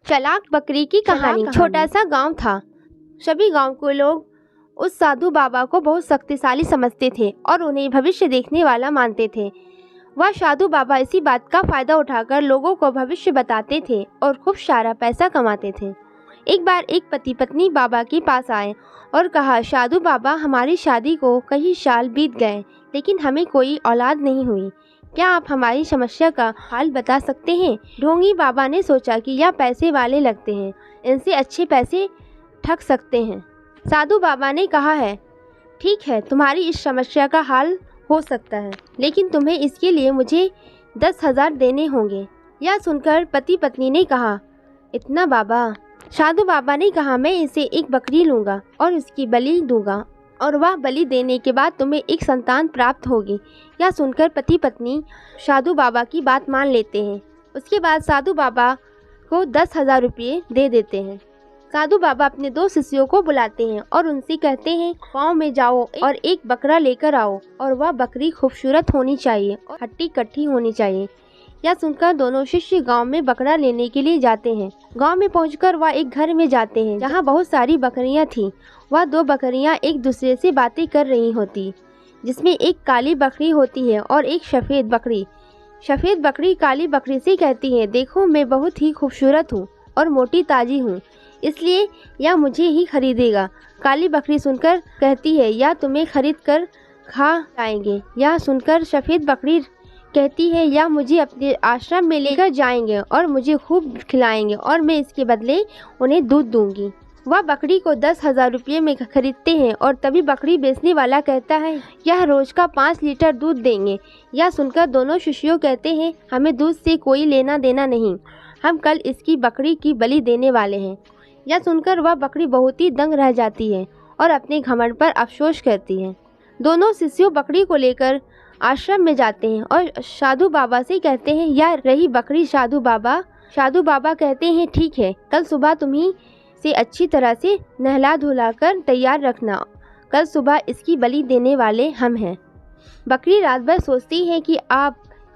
चालाक बकरी की कहानी। छोटा सा गांव था। सभी गांव के लोग उस साधु बाबा को बहुत शक्तिशाली समझते थे और उन्हें भविष्य देखने वाला मानते थे। वह साधु बाबा इसी बात का फायदा उठाकर लोगों को भविष्य बताते थे और खूब सारा पैसा कमाते थे। एक बार एक पति पत्नी बाबा के पास आए और कहा, साधु बाबा, हमारी शादी को कई साल बीत गए लेकिन हमें कोई औलाद नहीं हुई। क्या आप हमारी समस्या का हाल बता सकते हैं? ढोंगी बाबा ने सोचा कि यह पैसे वाले लगते हैं, इनसे अच्छे पैसे ठग सकते हैं। साधु बाबा ने कहा है, ठीक है, तुम्हारी इस समस्या का हाल हो सकता है, लेकिन तुम्हें इसके लिए मुझे 10,000 देने होंगे। यह सुनकर पति पत्नी ने कहा, इतना बाबा? साधु बाबा ने कहा, मैं इसे एक बकरी लूँगा और उसकी बलि दूंगा और वह बलि देने के बाद तुम्हें एक संतान प्राप्त होगी। यह सुनकर पति पत्नी साधु बाबा की बात मान लेते हैं। उसके बाद साधु बाबा को 10,000 रुपये दे देते हैं। साधु बाबा अपने 2 शिष्यों को बुलाते हैं और उनसे कहते हैं, गांव में जाओ और एक बकरा लेकर आओ और वह बकरी खूबसूरत होनी चाहिए और हट्टी कट्टी होनी चाहिए। यह सुनकर दोनों शिष्य गांव में बकरा लेने के लिए जाते हैं। गांव में पहुंचकर वह एक घर में जाते हैं जहां बहुत सारी बकरियां थीं। वह 2 बकरियां एक दूसरे से बातें कर रही होती, जिसमें एक काली बकरी होती है और एक सफ़ेद बकरी। सफ़ेद बकरी काली बकरी से कहती है, देखो, मैं बहुत ही खूबसूरत हूँ और मोटी ताजी हूँ, इसलिए यह मुझे ही खरीदेगा। काली बकरी सुनकर कहती है, यह तुम्हें खरीद कर खा जाएंगे। यह सुनकर सफ़ेद बकरी कहती है, यह मुझे अपने आश्रम में लेकर जाएंगे और मुझे खूब खिलाएंगे और मैं इसके बदले उन्हें दूध दूंगी। वह बकरी को 10,000 रुपये में खरीदते हैं और तभी बकरी बेचने वाला कहता है, यह रोज का 5 लीटर दूध देंगे। यह सुनकर दोनों शिष्यों कहते हैं, हमें दूध से कोई लेना देना नहीं, हम कल इसकी बकरी की बलि देने वाले हैं। यह सुनकर वह बकरी बहुत ही दंग रह जाती है और अपने घमंड पर अफसोस करती है। दोनों शिष्यों बकरी को लेकर आश्रम में जाते हैं और साधु बाबा से कहते हैं, यह रही बकरी साधु बाबा। साधु बाबा कहते हैं, ठीक है, कल सुबह तुम्ही से अच्छी तरह से नहला धुला कर तैयार रखना, कल सुबह इसकी बलि देने वाले हम हैं। बकरी रात भर सोचती है कि अब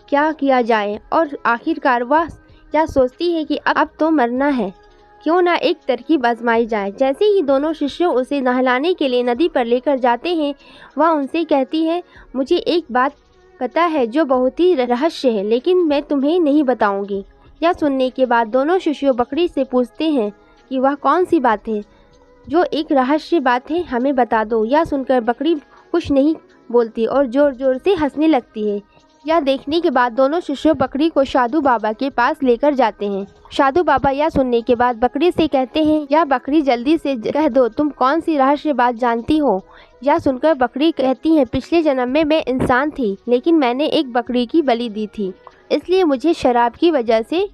क्या किया जाए और आखिरकार वह यह सोचती है कि अब तो मरना है, क्यों ना एक तरकीब आजमाई जाए। जैसे ही दोनों शिष्यों उसे नहलाने के लिए नदी पर लेकर जाते हैं, वह उनसे कहती है, मुझे एक बात पता है जो बहुत ही रहस्य है, लेकिन मैं तुम्हें नहीं बताऊंगी। यह सुनने के बाद दोनों शिष्यों बकरी से पूछते हैं कि वह कौन सी बात है जो एक रहस्य बात है, हमें बता दो। यह सुनकर बकरी कुछ नहीं बोलती और जोर जोर से हंसने लगती है। यह देखने के बाद दोनों शिष्यों बकरी को साधु बाबा के पास लेकर जाते हैं। साधु बाबा यह सुनने के बाद बकरी से कहते हैं, यह बकरी जल्दी से कह दो, तुम कौन सी रहस्य बात जानती हो। यह सुनकर बकरी कहती है, पिछले जन्म में मैं इंसान थी, लेकिन मैंने एक बकरी की बलि दी थी, इसलिए मुझे शराब की वजह से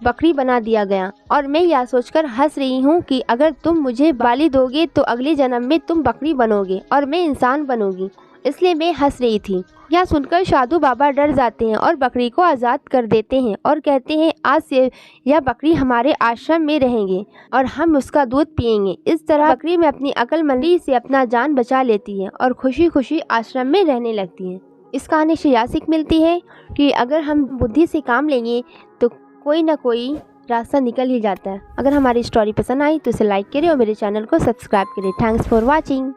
बकरी बना दिया गया और मैं यह सोचकर हंस रही हूँ कि अगर तुम मुझे बलि दोगे तो अगले जन्म में तुम बकरी बनोगे और मैं इंसान बनूंगी, इसलिए मैं हंस रही थी। यह सुनकर साधु बाबा डर जाते हैं और बकरी को आज़ाद कर देते हैं और कहते हैं, आज से यह बकरी हमारे आश्रम में रहेंगे और हम उसका दूध पिएंगे। इस तरह बकरी में अपनी अक्लमंदी से अपना जान बचा लेती है और खुशी खुशी आश्रम में रहने लगती है। इस कहानी से यह सीख मिलती है कि अगर हम बुद्धि से काम लेंगे तो कोई ना कोई रास्ता निकल ही जाता है। अगर हमारी स्टोरी पसंद आई तो इसे लाइक करें और मेरे चैनल को सब्सक्राइब करें। Thanks for watching.